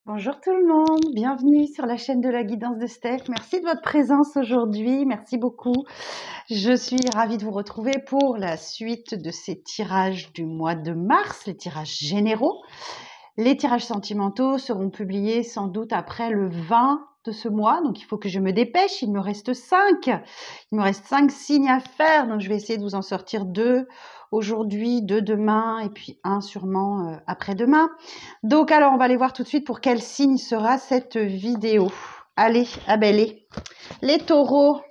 Bonjour tout le monde, bienvenue sur la chaîne de la guidance de Steph. Merci de votre présence aujourd'hui, merci beaucoup. Je suis ravie de vous retrouver pour la suite de ces tirages du mois de mars, les tirages généraux. Les tirages sentimentaux seront publiés sans doute après le 20 de ce mois, donc il faut que je me dépêche, il me reste 5. Il me reste 5 signes à faire, donc je vais essayer de vous en sortir 2 aujourd'hui, 2 demain et puis 1 sûrement après-demain. Donc alors on va aller voir tout de suite pour quel signe sera cette vidéo. Allez, abellez. Les taureaux.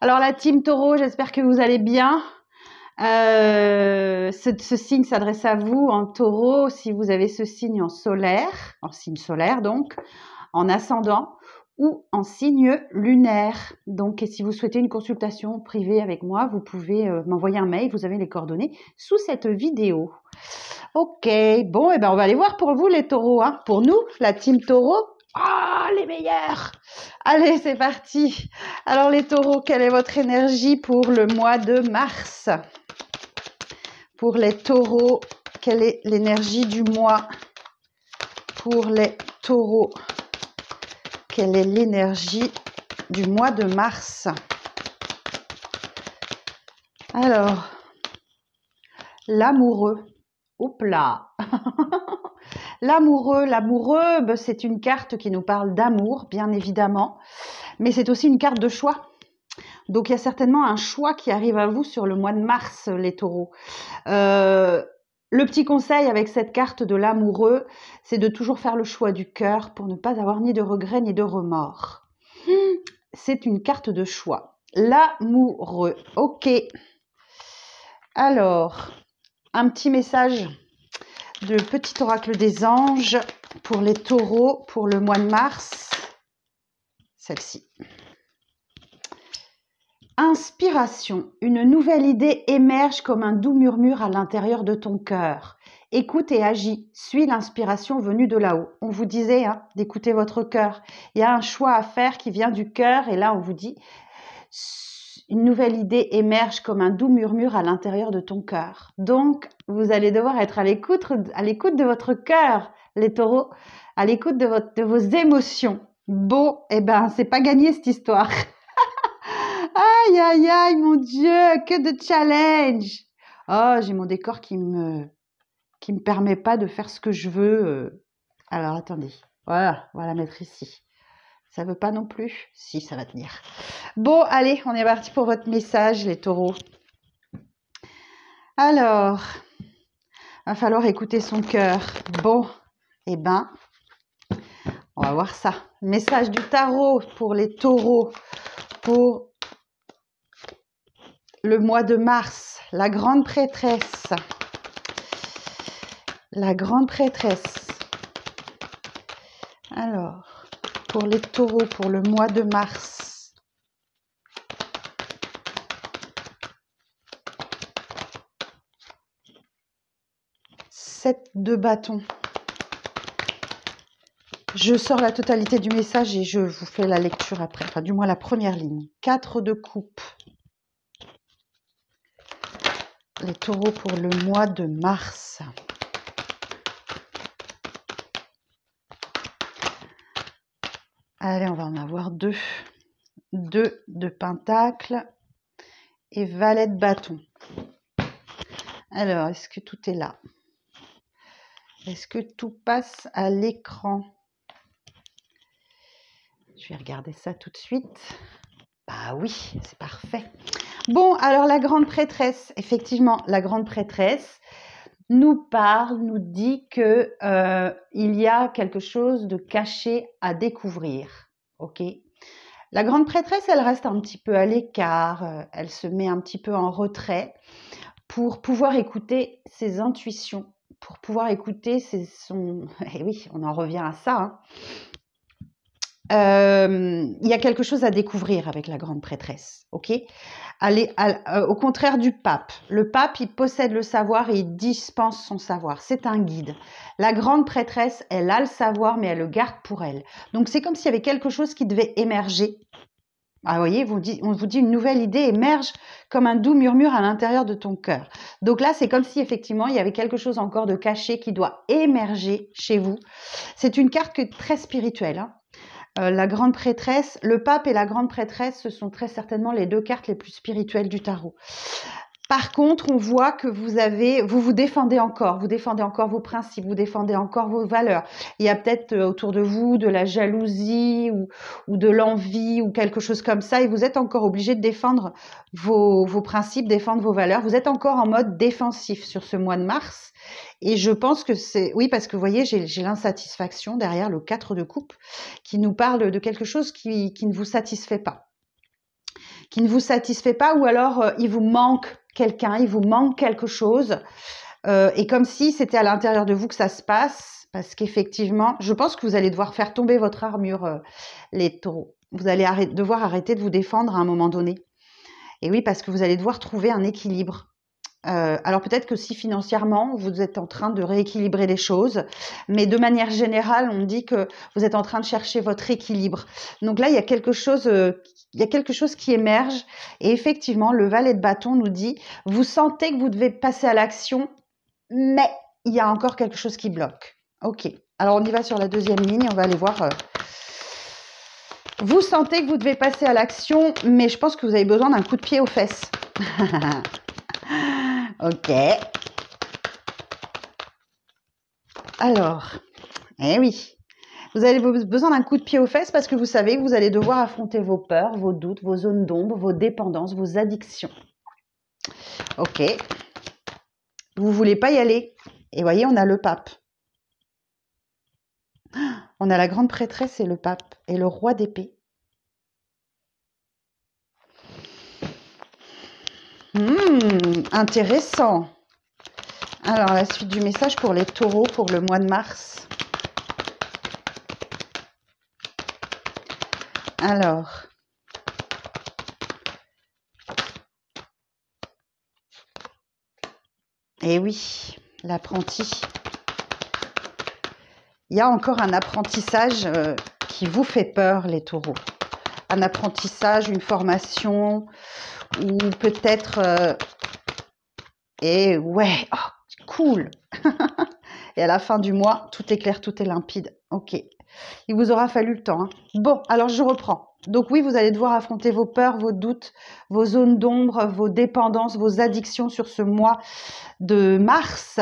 Alors la team taureau, j'espère que vous allez bien. Ce signe s'adresse à vous en taureau si vous avez ce signe en solaire, en signe solaire donc, en ascendant ou en signe lunaire. Donc, et si vous souhaitez une consultation privée avec moi, vous pouvez m'envoyer un mail, vous avez les coordonnées sous cette vidéo. Ok, bon, et ben on va aller voir pour vous les taureaux, hein. Pour nous, la team taureau, les meilleurs. Allez, c'est parti. Alors les taureaux, quelle est votre énergie pour le mois de mars? Pour les taureaux, quelle est l'énergie du mois? Pour les taureaux, quelle est l'énergie du mois de mars? Alors, l'amoureux. Oups là. L'amoureux, ben, c'est une carte qui nous parle d'amour, bien évidemment, mais c'est aussi une carte de choix. Donc, il y a certainement un choix qui arrive à vous sur le mois de mars, les taureaux. Le petit conseil avec cette carte de l'amoureux, c'est de toujours faire le choix du cœur pour ne pas avoir ni de regrets ni de remords. C'est une carte de choix. L'amoureux. Ok. Alors, un petit message de petit oracle des anges pour les taureaux pour le mois de mars. Celle-ci. Inspiration. Une nouvelle idée émerge comme un doux murmure à l'intérieur de ton cœur. Écoute et agis. Suis l'inspiration venue de là-haut. On vous disait d'écouter votre cœur. Il y a un choix à faire qui vient du cœur et là on vous dit une nouvelle idée émerge comme un doux murmure à l'intérieur de ton cœur. Donc, vous allez devoir être à l'écoute de votre cœur, les taureaux, à l'écoute de vos émotions. Bon, eh ben, c'est pas gagné cette histoire. Aïe, aïe, aïe, mon Dieu, que de challenge. Oh, j'ai mon décor qui me permet pas de faire ce que je veux. Alors, attendez. Voilà, on va la mettre ici. Ça veut pas non plus? Si, ça va tenir. Bon, allez, on est parti pour votre message, les taureaux. Alors, va falloir écouter son cœur. Bon, eh ben, on va voir ça. Message du tarot pour les taureaux pour le mois de mars. La grande prêtresse. La grande prêtresse. Alors, pour les taureaux pour le mois de mars. Sept de bâton. Je sors la totalité du message et je vous fais la lecture après, enfin du moins la première ligne. 4 de coupe. Les taureaux pour le mois de mars. Allez, on va en avoir 2. 2 de pentacle et valet de bâton. Alors, est-ce que tout est là? Est-ce que tout passe à l'écran? Je vais regarder ça tout de suite. Bah oui, c'est parfait. Bon, alors la grande prêtresse, effectivement, la grande prêtresse nous parle, nous dit que il y a quelque chose de caché à découvrir. Ok. La grande prêtresse, elle reste un petit peu à l'écart, elle se met un petit peu en retrait pour pouvoir écouter ses intuitions, pour pouvoir écouter et oui, on en revient à ça. Il y a quelque chose à découvrir avec la grande prêtresse, ok? Au contraire du pape. Le pape, il possède le savoir et il dispense son savoir. C'est un guide. La grande prêtresse, elle a le savoir, mais elle le garde pour elle. Donc, c'est comme s'il y avait quelque chose qui devait émerger Ah, vous voyez, on vous dit une nouvelle idée émerge comme un doux murmure à l'intérieur de ton cœur. Donc là, c'est comme si effectivement, il y avait quelque chose encore de caché qui doit émerger chez vous. C'est une carte très spirituelle, hein. La grande prêtresse, le pape et la grande prêtresse, ce sont très certainement les deux cartes les plus spirituelles du tarot. Par contre, on voit que vous défendez encore vos principes, vous défendez encore vos valeurs. Il y a peut-être autour de vous de la jalousie ou de l'envie ou quelque chose comme ça, et vous êtes encore obligé de défendre vos principes, défendre vos valeurs. Vous êtes encore en mode défensif sur ce mois de mars, et je pense que oui, parce que vous voyez, j'ai l'insatisfaction derrière le 4 de coupe qui nous parle de quelque chose qui ne vous satisfait pas. Ou alors il vous manque quelqu'un, il vous manque quelque chose, et comme si c'était à l'intérieur de vous que ça se passe, parce qu'effectivement, je pense que vous allez devoir faire tomber votre armure, les taureaux. Vous allez devoir arrêter de vous défendre à un moment donné. Et oui, parce que vous allez devoir trouver un équilibre. Alors peut-être que si financièrement, vous êtes en train de rééquilibrer les choses, mais de manière générale, on dit que vous êtes en train de chercher votre équilibre. Donc là, il y a quelque chose qui émerge, et effectivement, le valet de bâton nous dit, vous sentez que vous devez passer à l'action, mais il y a encore quelque chose qui bloque. Ok, alors on y va sur la deuxième ligne, on va aller voir... Vous sentez que vous devez passer à l'action, mais je pense que vous avez besoin d'un coup de pied aux fesses. Ok. Alors, eh oui, vous avez besoin d'un coup de pied aux fesses parce que vous savez que vous allez devoir affronter vos peurs, vos doutes, vos zones d'ombre, vos dépendances, vos addictions. Ok. Vous voulez pas y aller. Et voyez, on a le pape. On a la grande prêtresse et le pape et le roi d'épée. Intéressant. Alors, la suite du message pour les taureaux pour le mois de mars. Alors, eh oui, l'apprenti. Il y a encore un apprentissage qui vous fait peur, les taureaux. Un apprentissage, une formation, ou peut-être... Et ouais, oh, cool. Et à la fin du mois, tout est clair, tout est limpide. Ok. Il vous aura fallu le temps, hein. Bon, alors je reprends. Donc oui, vous allez devoir affronter vos peurs, vos doutes, vos zones d'ombre, vos dépendances, vos addictions sur ce mois de mars.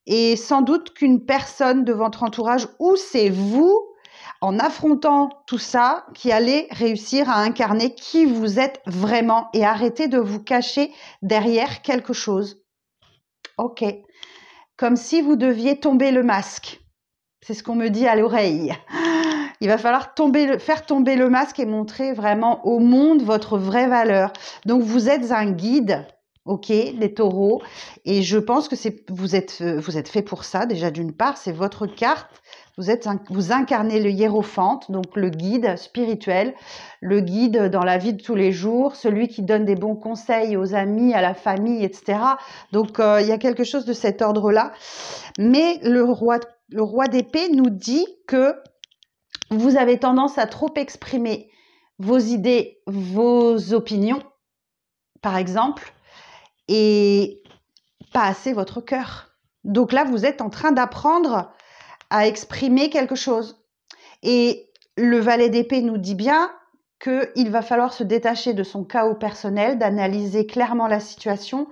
Et sans doute qu'une personne de votre entourage, ou c'est vous, en affrontant tout ça, qui allez réussir à incarner qui vous êtes vraiment et arrêter de vous cacher derrière quelque chose. Ok. Comme si vous deviez tomber le masque. C'est ce qu'on me dit à l'oreille. Il va falloir faire tomber le masque et montrer vraiment au monde votre vraie valeur. Donc, vous êtes un guide, ok, les taureaux. Et je pense que vous êtes fait pour ça, déjà d'une part. C'est votre carte. Vous incarnez le hiérophante, donc le guide spirituel, le guide dans la vie de tous les jours, celui qui donne des bons conseils aux amis, à la famille, etc. Donc, il y a quelque chose de cet ordre-là. Mais le roi d'épée nous dit que vous avez tendance à trop exprimer vos idées, vos opinions, par exemple, et pas assez votre cœur. Donc là, vous êtes en train d'apprendre à exprimer quelque chose. Et le valet d'épée nous dit bien qu'il va falloir se détacher de son chaos personnel, d'analyser clairement la situation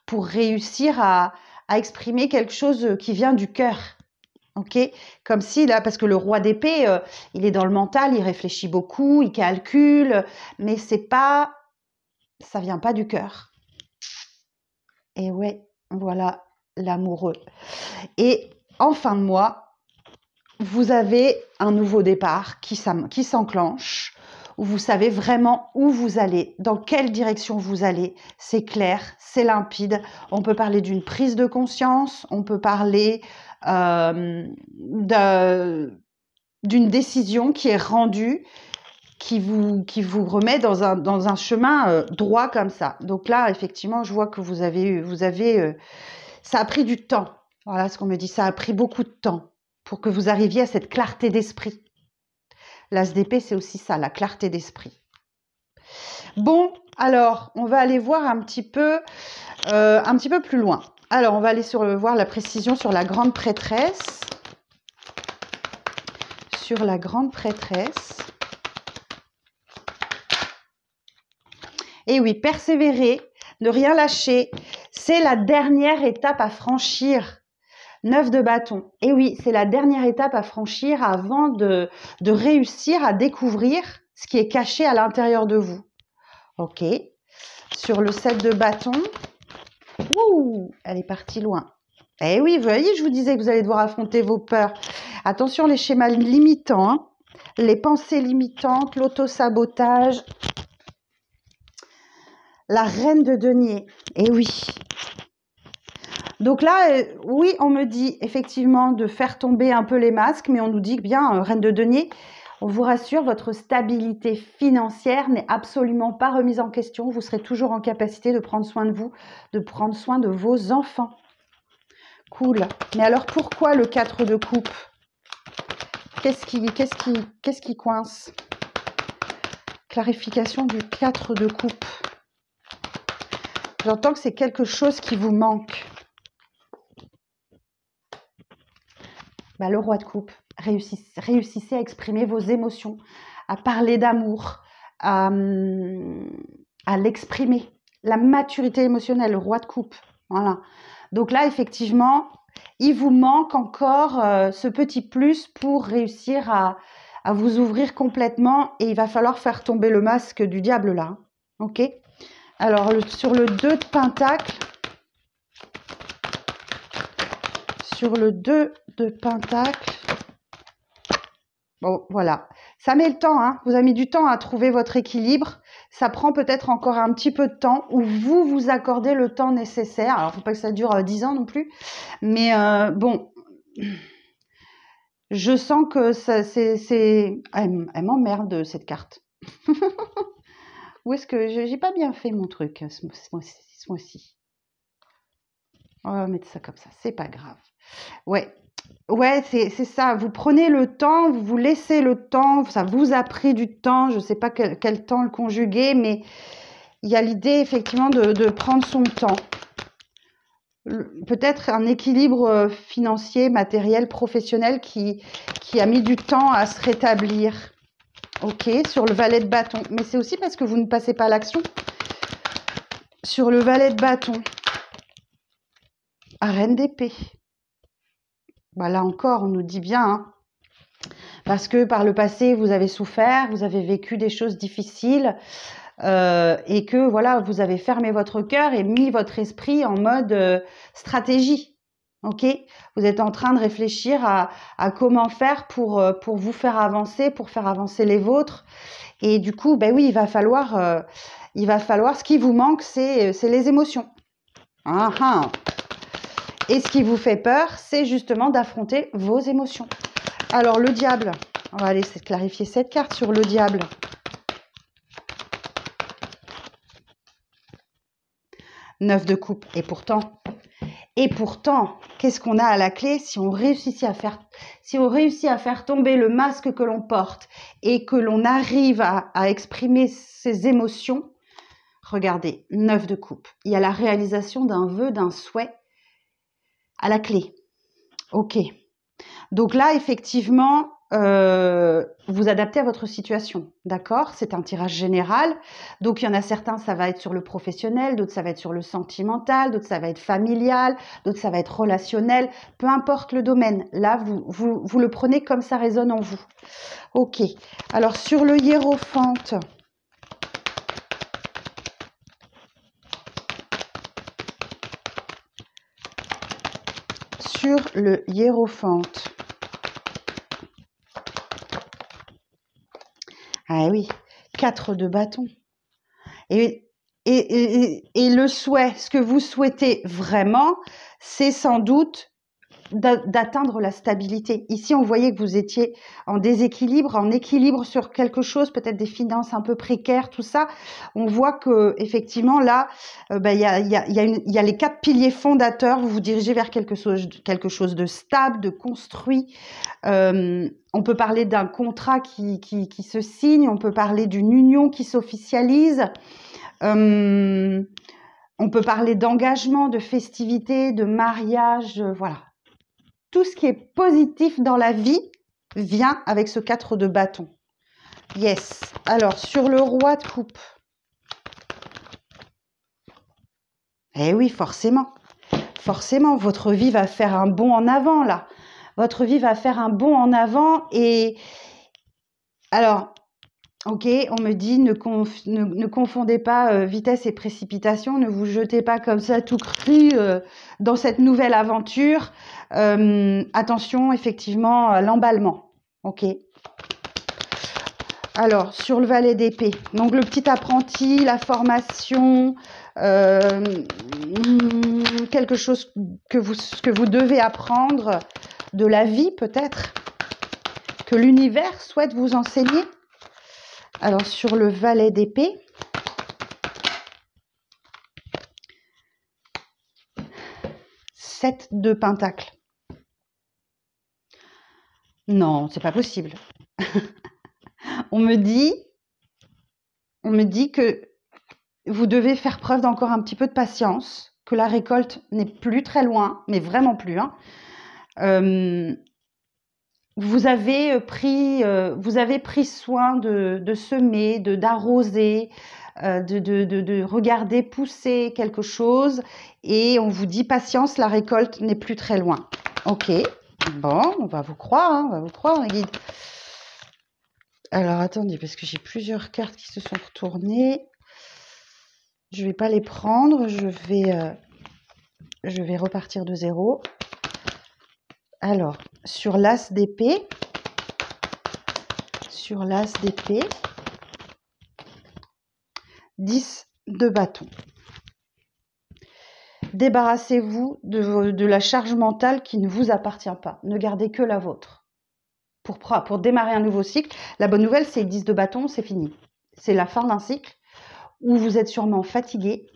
pour réussir à exprimer quelque chose qui vient du cœur. Ok, comme si là, parce que le roi d'épée, il est dans le mental, il réfléchit beaucoup, il calcule, mais ça vient pas du cœur. Et ouais, voilà l'amoureux. Et en fin de mois, vous avez un nouveau départ qui s'enclenche, où vous savez vraiment où vous allez, dans quelle direction vous allez. C'est clair, c'est limpide. On peut parler d'une prise de conscience, on peut parler d'une décision qui est rendue, qui vous remet dans un chemin droit comme ça. Donc là, effectivement, je vois que vous avez ça a pris du temps. Voilà ce qu'on me dit, ça a pris beaucoup de temps pour que vous arriviez à cette clarté d'esprit. L'As d'épée, c'est aussi ça, la clarté d'esprit. Bon, alors, on va aller voir un petit peu plus loin. Alors, on va aller voir la précision sur la grande prêtresse. Sur la grande prêtresse. Et oui, persévérer, ne rien lâcher, c'est la dernière étape à franchir. 9 de bâton. Et oui, c'est la dernière étape à franchir avant de réussir à découvrir ce qui est caché à l'intérieur de vous. Ok. Sur le 7 de bâton. Ouh, elle est partie loin. Eh oui, vous voyez, je vous disais que vous allez devoir affronter vos peurs. Attention, les schémas limitants, hein, les pensées limitantes, l'auto-sabotage. La reine de denier. Eh oui. Donc là, oui, on me dit effectivement de faire tomber un peu les masques, mais on nous dit que bien, reine de denier, on vous rassure, votre stabilité financière n'est absolument pas remise en question. Vous serez toujours en capacité de prendre soin de vous, de prendre soin de vos enfants. Cool. Mais alors, pourquoi le 4 de coupe? Qu'est-ce qui coince? Clarification du 4 de coupe. J'entends que c'est quelque chose qui vous manque. Bah, le roi de coupe. Réussissez à exprimer vos émotions, à parler d'amour, à l'exprimer. La maturité émotionnelle, le roi de coupe. Voilà. Donc là, effectivement, il vous manque encore ce petit plus pour réussir à vous ouvrir complètement et il va falloir faire tomber le masque du diable là. Ok? Alors, sur le 2 de pentacle, bon, voilà. Ça met le temps, hein. Vous avez mis du temps à trouver votre équilibre. Ça prend peut-être encore un petit peu de temps où vous accordez le temps nécessaire. Alors, il ne faut pas que ça dure 10 ans non plus. Mais bon, je sens que elle m'emmerde, cette carte. Où est-ce que j'ai pas bien fait mon truc ce mois-ci? On va mettre ça comme ça, c'est pas grave. Ouais, c'est ça. Vous prenez le temps, vous vous laissez le temps. Ça vous a pris du temps. Je ne sais pas quel temps le conjuguer, mais il y a l'idée effectivement de prendre son temps. Peut-être un équilibre financier, matériel, professionnel qui a mis du temps à se rétablir. Ok, sur le valet de bâton. Mais c'est aussi parce que vous ne passez pas à l'action. Sur le valet de bâton. À reine d'épée. Bah, là encore, on nous dit bien, hein, parce que par le passé, vous avez souffert, vous avez vécu des choses difficiles et que voilà, vous avez fermé votre cœur et mis votre esprit en mode stratégie. Ok, vous êtes en train de réfléchir à comment faire pour vous faire avancer, pour faire avancer les vôtres. Et du coup, ben oui, il va falloir, ce qui vous manque, c'est les émotions. Ah, ah. Et ce qui vous fait peur, c'est justement d'affronter vos émotions. Alors, le diable. On va aller clarifier cette carte sur le diable. Neuf de coupe. Et pourtant, qu'est-ce qu'on a à la clé si on réussit à faire tomber le masque que l'on porte et que l'on arrive à exprimer ses émotions? Regardez, 9 de coupe. Il y a la réalisation d'un vœu, d'un souhait à la clé. Ok. Donc là, effectivement, vous adaptez à votre situation. D'accord? C'est un tirage général. Donc, il y en a certains, ça va être sur le professionnel, d'autres, ça va être sur le sentimental, d'autres, ça va être familial, d'autres, ça va être relationnel. Peu importe le domaine. Là, vous le prenez comme ça résonne en vous. Ok. Alors, sur le hiérophante... Sur le hiérophante. Ah oui, 4 de bâton. Et le souhait, ce que vous souhaitez vraiment, c'est sans doute d'atteindre la stabilité. Ici, on voyait que vous étiez en déséquilibre, en équilibre sur quelque chose, peut-être des finances un peu précaires, tout ça. On voit que effectivement là, il y a les 4 piliers fondateurs. Vous vous dirigez vers quelque chose de stable, de construit. On peut parler d'un contrat qui se signe, on peut parler d'une union qui s'officialise. On peut parler d'engagement, de festivité, de mariage, voilà. Tout ce qui est positif dans la vie vient avec ce 4 de bâton. Yes. Alors, sur le roi de coupe. Eh oui, forcément. Forcément, votre vie va faire un bond en avant, là. Votre vie va faire un bond en avant et... Alors... Ok, on me dit ne confondez pas vitesse et précipitation, ne vous jetez pas comme ça tout cru dans cette nouvelle aventure. Attention effectivement à l'emballement. Ok. Alors sur le valet d'épée, donc le petit apprenti, la formation, quelque chose que vous devez apprendre de la vie peut-être, que l'univers souhaite vous enseigner. Alors, sur le valet d'épée, sept de pentacle. Non, c'est pas possible. on me dit que vous devez faire preuve d'encore un petit peu de patience, que la récolte n'est plus très loin, mais vraiment plus. Hein. Vous avez pris soin de semer, d'arroser, de regarder pousser quelque chose et on vous dit patience, la récolte n'est plus très loin. Ok, bon, on va vous croire, les guides. Alors attendez, parce que j'ai plusieurs cartes qui se sont retournées. Je ne vais pas les prendre, je vais repartir de zéro. Alors, sur l'as d'épée, 10 de bâton. Débarrassez-vous de la charge mentale qui ne vous appartient pas. Ne gardez que la vôtre. Pour démarrer un nouveau cycle, la bonne nouvelle, c'est 10 de bâton, c'est fini. C'est la fin d'un cycle où vous êtes sûrement fatigué,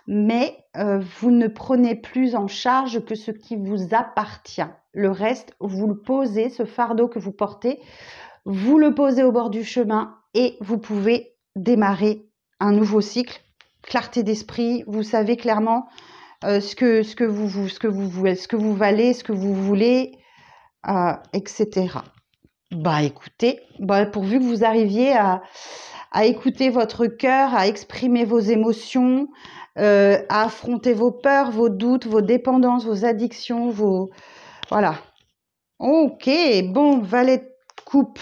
mais vous ne prenez plus en charge que ce qui vous appartient. Le reste, vous le posez, ce fardeau que vous portez, vous le posez au bord du chemin et vous pouvez démarrer un nouveau cycle. Clarté d'esprit, vous savez clairement ce que vous valez, ce que vous voulez, etc. Bah écoutez, pourvu que vous arriviez à écouter votre cœur, à exprimer vos émotions, à affronter vos peurs, vos doutes, vos dépendances, vos addictions, Voilà. Ok, bon, valet de coupe.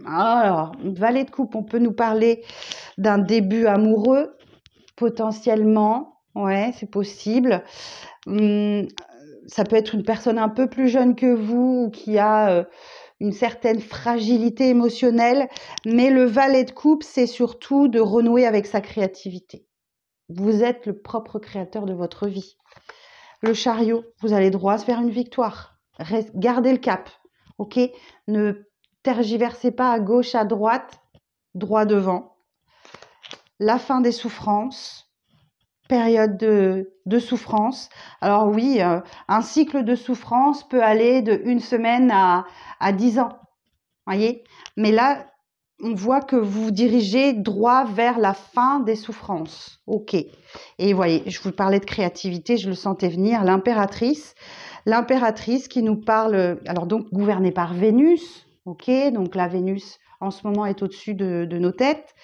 Alors, valet de coupe, on peut nous parler d'un début amoureux, potentiellement. Ouais, c'est possible. Ça peut être une personne un peu plus jeune que vous ou qui a une certaine fragilité émotionnelle. Mais le valet de coupe, c'est surtout de renouer avec sa créativité. Vous êtes le propre créateur de votre vie. Le chariot, vous allez droit vers une victoire. Gardez le cap, ok? Ne tergiversez pas à gauche, à droite, droit devant. La fin des souffrances, période de souffrance. Alors oui, un cycle de souffrance peut aller de 1 semaine à 10 ans, voyez? Mais là, on voit que vous vous dirigez droit vers la fin des souffrances. Ok. Et voyez, je vous parlais de créativité, je le sentais venir. L'impératrice qui nous parle, alors donc gouvernée par Vénus. Ok, donc la Vénus en ce moment est au-dessus de nos têtes,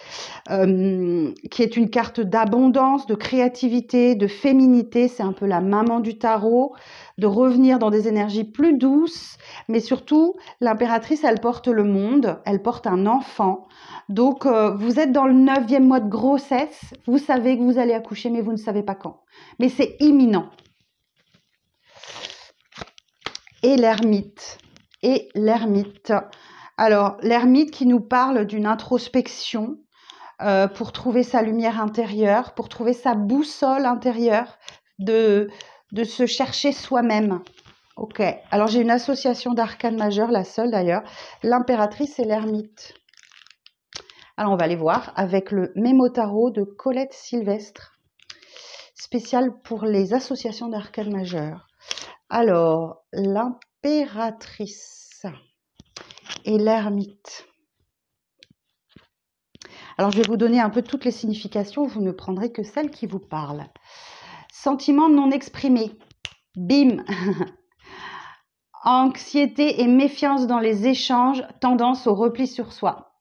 qui est une carte d'abondance, de créativité, de féminité. C'est un peu la maman du tarot, de revenir dans des énergies plus douces. Mais surtout, l'impératrice, elle porte le monde, elle porte un enfant. Donc, vous êtes dans le 9e mois de grossesse. Vous savez que vous allez accoucher, mais vous ne savez pas quand. Mais c'est imminent. Et l'ermite. Alors, l'ermite qui nous parle d'une introspection pour trouver sa lumière intérieure, pour trouver sa boussole intérieure, de se chercher soi-même. Ok, alors j'ai une association d'arcanes majeures, la seule d'ailleurs, l'impératrice et l'ermite. Alors on va aller voir avec le Mémo Tarot de Colette Sylvestre, spécial pour les associations d'arcanes majeures. Alors, l'impératrice et l'ermite. Alors je vais vous donner un peu toutes les significations, vous ne prendrez que celles qui vous parlent. Sentiment non exprimé, bim. Anxiété et méfiance dans les échanges, tendance au repli sur soi.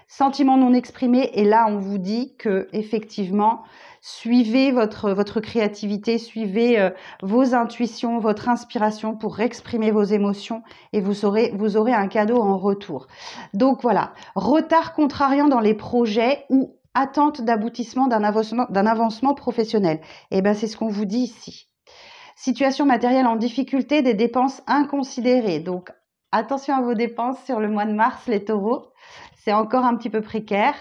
Sentiment non exprimé, et là on vous dit que effectivement, suivez votre créativité, suivez vos intuitions, votre inspiration pour exprimer vos émotions et vous aurez un cadeau en retour. Donc voilà, retard contrariant dans les projets ou attente d'aboutissement d'un avancement professionnel. Et bien c'est ce qu'on vous dit ici. Situation matérielle en difficulté, des dépenses inconsidérées. Donc, attention à vos dépenses sur le mois de mars, les taureaux. C'est encore un petit peu précaire.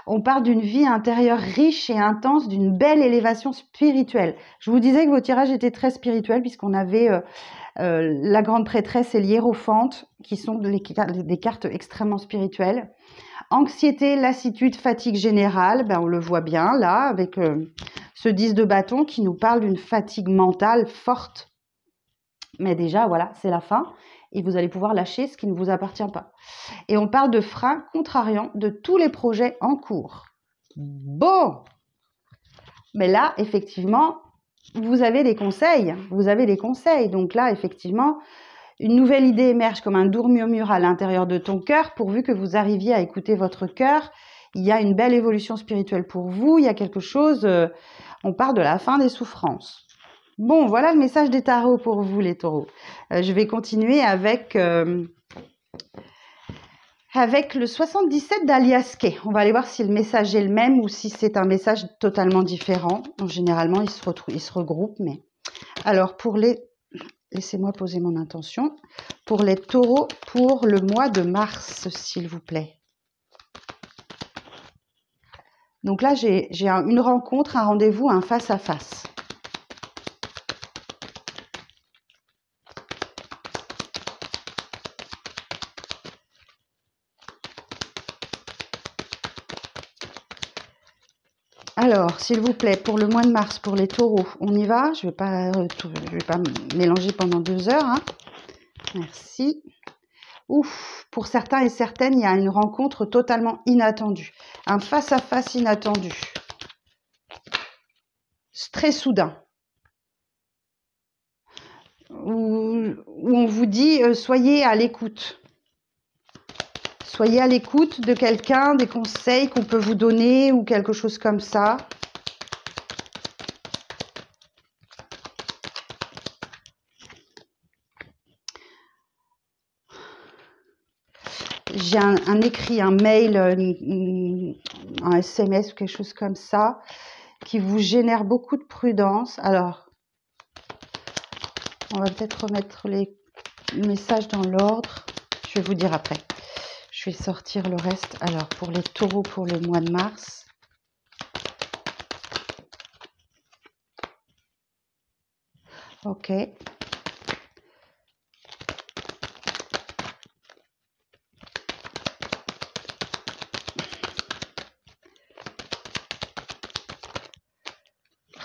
On parle d'une vie intérieure riche et intense, d'une belle élévation spirituelle. Je vous disais que vos tirages étaient très spirituels puisqu'on avait la grande prêtresse et l'hiérophante qui sont des cartes extrêmement spirituelles. Anxiété, lassitude, fatigue générale, on le voit bien là avec ce 10 de bâton qui nous parle d'une fatigue mentale forte. Mais déjà, voilà, c'est la fin et vous allez pouvoir lâcher ce qui ne vous appartient pas. Et on parle de freins contrariants de tous les projets en cours. Bon! Mais là, effectivement, vous avez des conseils. Donc là, effectivement, une nouvelle idée émerge comme un doux murmure à l'intérieur de ton cœur, pourvu que vous arriviez à écouter votre cœur. Il y a une belle évolution spirituelle pour vous. Il y a quelque chose, on parle de la fin des souffrances. Bon, voilà le message des tarots pour vous, les taureaux. Je vais continuer avec le 77 d'Aliasquet. On va aller voir si le message est le même ou si c'est un message totalement différent. Généralement, ils se regroupent. Mais alors, laissez-moi poser mon intention. Pour les taureaux, pour le mois de mars, s'il vous plaît. Donc là, j'ai une rencontre, un rendez-vous, un face-à-face. Alors, s'il vous plaît, pour le mois de mars, pour les taureaux, on y va. Je vais pas mélanger pendant 2 heures. Hein. Merci. Ouf, pour certains et certaines, il y a une rencontre totalement inattendue. Un face-à-face inattendu. Très soudain. Où on vous dit, soyez à l'écoute. Soyez à l'écoute de quelqu'un, des conseils qu'on peut vous donner ou quelque chose comme ça. J'ai un écrit, un mail, un SMS ou quelque chose comme ça qui vous génère beaucoup de prudence. Alors, on va peut-être remettre les messages dans l'ordre. Je vais vous dire après. Je vais sortir le reste. Alors, pour les taureaux, pour le mois de mars. Ok.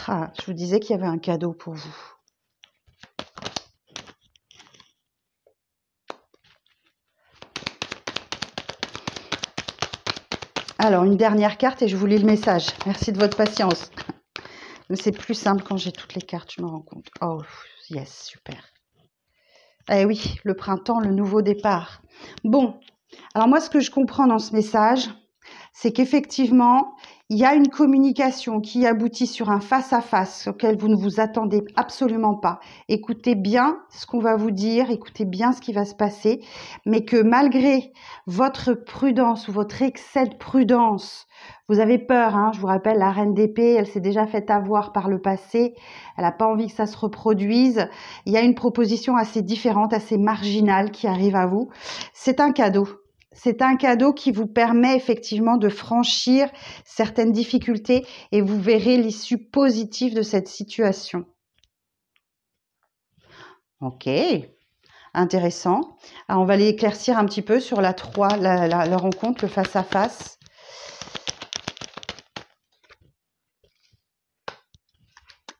Ah, je vous disais qu'il y avait un cadeau pour vous. Alors, une dernière carte et je vous lis le message. Merci de votre patience. Mais c'est plus simple quand j'ai toutes les cartes, je me rends compte. Oh, yes, super. Eh oui, le printemps, le nouveau départ. Bon, alors moi, ce que je comprends dans ce message, c'est qu'effectivement, il y a une communication qui aboutit sur un face-à-face auquel vous ne vous attendez absolument pas. Écoutez bien ce qu'on va vous dire, écoutez bien ce qui va se passer, mais que malgré votre prudence ou votre excès de prudence, vous avez peur, hein, je vous rappelle, la reine d'épée, elle s'est déjà fait avoir par le passé, elle n'a pas envie que ça se reproduise. Il y a une proposition assez différente, assez marginale qui arrive à vous. C'est un cadeau. C'est un cadeau qui vous permet effectivement de franchir certaines difficultés et vous verrez l'issue positive de cette situation. Ok, intéressant. Alors, on va l'éclaircir un petit peu sur la 3, la rencontre, le face-à-face.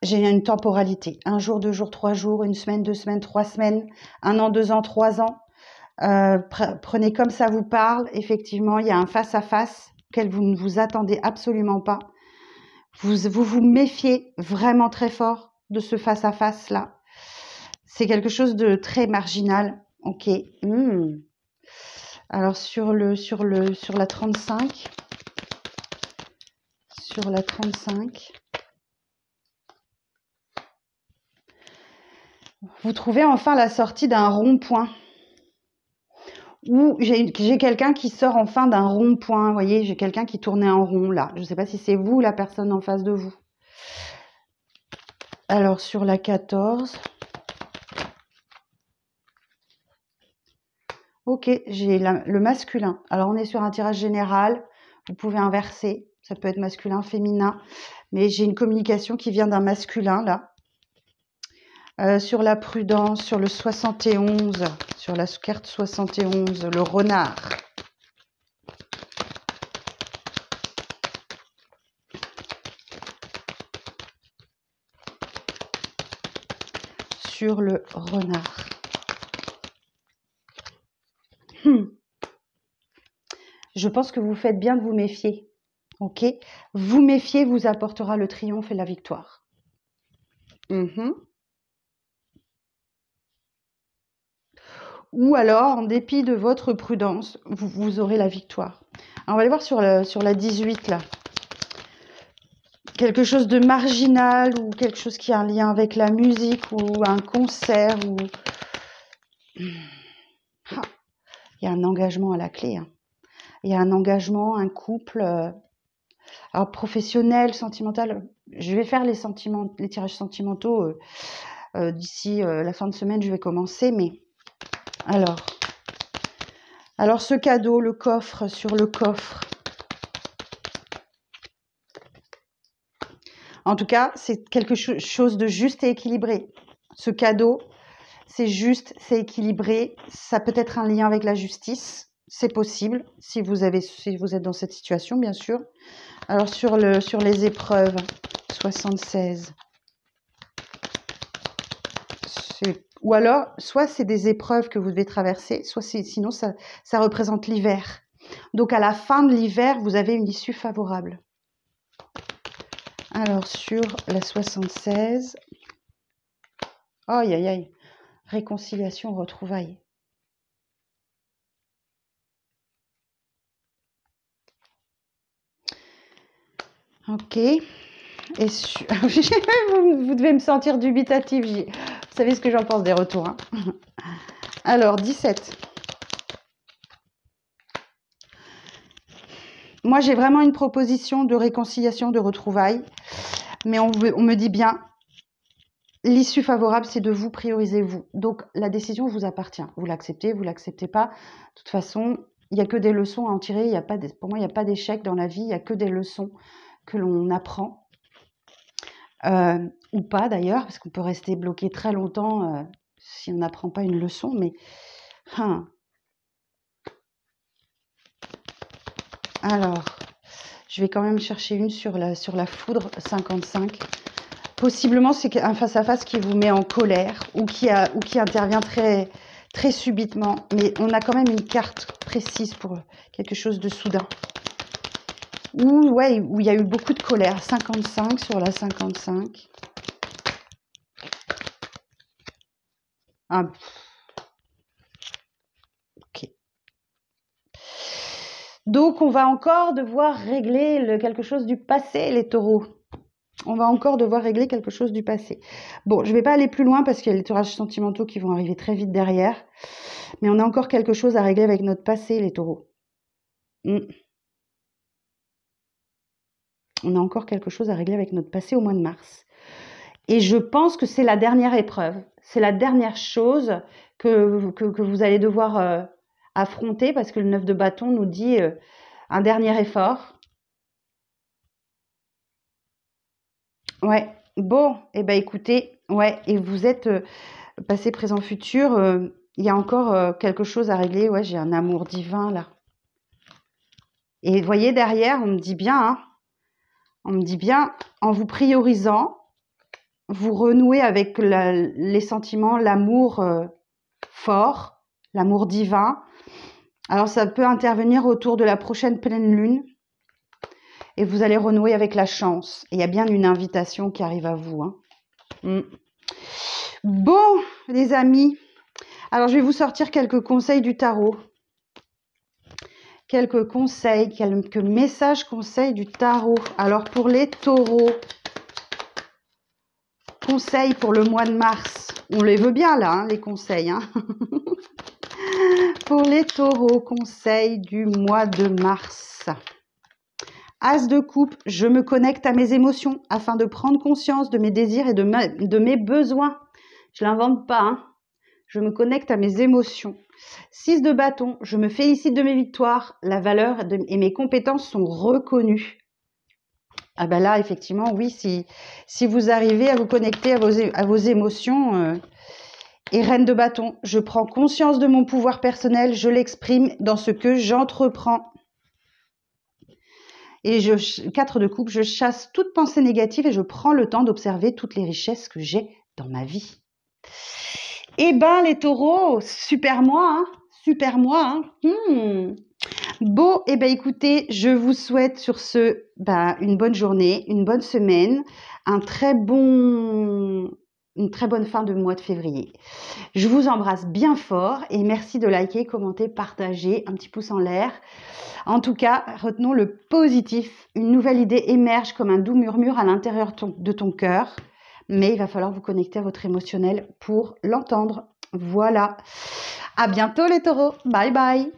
J'ai une temporalité. 1 jour, 2 jours, 3 jours, 1 semaine, 2 semaines, 3 semaines, 1 an, 2 ans, 3 ans. Prenez comme ça vous parle. Effectivement, il y a un face-à-face auquel vous ne vous attendez absolument pas. Vous méfiez vraiment très fort de ce face-à-face-là. C'est quelque chose de très marginal. Ok. Alors, sur la 35. Sur la 35. Vous trouvez enfin la sortie d'un rond-point. Ou j'ai quelqu'un qui sort enfin d'un rond-point. Vous voyez, j'ai quelqu'un qui tournait en rond là. Je ne sais pas si c'est vous ou la personne en face de vous. Alors, sur la 14. Ok, j'ai le masculin. Alors, on est sur un tirage général. Vous pouvez inverser. Ça peut être masculin, féminin. Mais j'ai une communication qui vient d'un masculin là. Sur la prudence, sur le 71, sur la carte 71, le renard. Sur le renard. Je pense que vous faites bien de vous méfier. Ok, vous méfier vous apportera le triomphe et la victoire. Ou alors, en dépit de votre prudence, vous aurez la victoire. Alors, on va aller voir sur la 18, là. Quelque chose de marginal ou quelque chose qui a un lien avec la musique ou un concert. Ou... Ah, il y a un engagement à la clé. Hein. Il y a un engagement, un couple... alors, professionnel, sentimental. Je vais faire les tirages sentimentaux d'ici la fin de semaine. Je vais commencer, mais... Alors, ce cadeau, le coffre, sur le coffre. En tout cas, c'est quelque chose de juste et équilibré. Ce cadeau, c'est juste, c'est équilibré. Ça peut être un lien avec la justice. C'est possible, si vous êtes dans cette situation, bien sûr. Alors, sur les épreuves, 76. Ou alors, soit c'est des épreuves que vous devez traverser, soit sinon, ça représente l'hiver. Donc, à la fin de l'hiver, vous avez une issue favorable. Alors, sur la 76... Aïe, aïe, aïe. Réconciliation, retrouvailles. Ok. Et vous devez me sentir dubitatif. Vous savez ce que j'en pense des retours. Hein. Alors, 17. Moi, j'ai vraiment une proposition de réconciliation, de retrouvailles. Mais on me dit bien, l'issue favorable, c'est de vous prioriser vous. Donc, la décision vous appartient. Vous l'acceptez, vous l'acceptez pas. De toute façon, il n'y a que des leçons à en tirer. Pour moi, il n'y a pas d'échec dans la vie. Il n'y a que des leçons que l'on apprend. Ou pas d'ailleurs, parce qu'on peut rester bloqué très longtemps si on n'apprend pas une leçon. Mais, alors, je vais quand même chercher une sur la foudre 55. Possiblement, c'est un face-à-face qui vous met en colère ou qui intervient très, très subitement. Mais on a quand même une carte précise pour quelque chose de soudain. Où il y a eu beaucoup de colère. 55 sur la 55. Ah. Ok. Donc, on va encore devoir régler quelque chose du passé, les taureaux. On va encore devoir régler quelque chose du passé. Bon, je ne vais pas aller plus loin parce qu'il y a les tirages sentimentaux qui vont arriver très vite derrière. Mais on a encore quelque chose à régler avec notre passé, les taureaux. On a encore quelque chose à régler avec notre passé au mois de mars. Et je pense que c'est la dernière épreuve. C'est la dernière chose que vous allez devoir affronter parce que le 9 de bâton nous dit un dernier effort. Ouais, bon, et ben écoutez, ouais, et vous êtes passé, présent, futur, il y a encore quelque chose à régler. Ouais, j'ai un amour divin là. Et vous voyez, derrière, on me dit bien, hein, on me dit bien, en vous priorisant, vous renouez avec les sentiments, l'amour fort, l'amour divin. Alors, ça peut intervenir autour de la prochaine pleine lune. Et vous allez renouer avec la chance. Et il y a bien une invitation qui arrive à vous. Hein. Bon, les amis. Alors, je vais vous sortir quelques conseils du tarot. Quelques conseils, quelques messages conseils du tarot. Alors, pour les taureaux, conseils pour le mois de mars. On les veut bien, là, hein, les conseils. Hein. Pour les taureaux, conseils du mois de mars. As de coupe, je me connecte à mes émotions afin de prendre conscience de mes désirs et de mes besoins. Je ne l'invente pas, hein. Je me connecte à mes émotions. 6 de bâton, je me félicite de mes victoires. La valeur et mes compétences sont reconnues. Ah ben là, effectivement, oui, si vous arrivez à vous connecter à vos émotions. Et reine de bâton, je prends conscience de mon pouvoir personnel, je l'exprime dans ce que j'entreprends. Et 4 de coupe, je chasse toute pensée négative et je prends le temps d'observer toutes les richesses que j'ai dans ma vie. Eh ben les taureaux, super mois, hein, super mois. Hein. Bon, eh ben écoutez, je vous souhaite sur ce une bonne journée, une bonne semaine, une très bonne fin de mois de février. Je vous embrasse bien fort et merci de liker, commenter, partager, un petit pouce en l'air. En tout cas, retenons le positif. Une nouvelle idée émerge comme un doux murmure à l'intérieur de ton cœur. Mais il va falloir vous connecter à votre émotionnel pour l'entendre. Voilà. À bientôt les taureaux. Bye bye.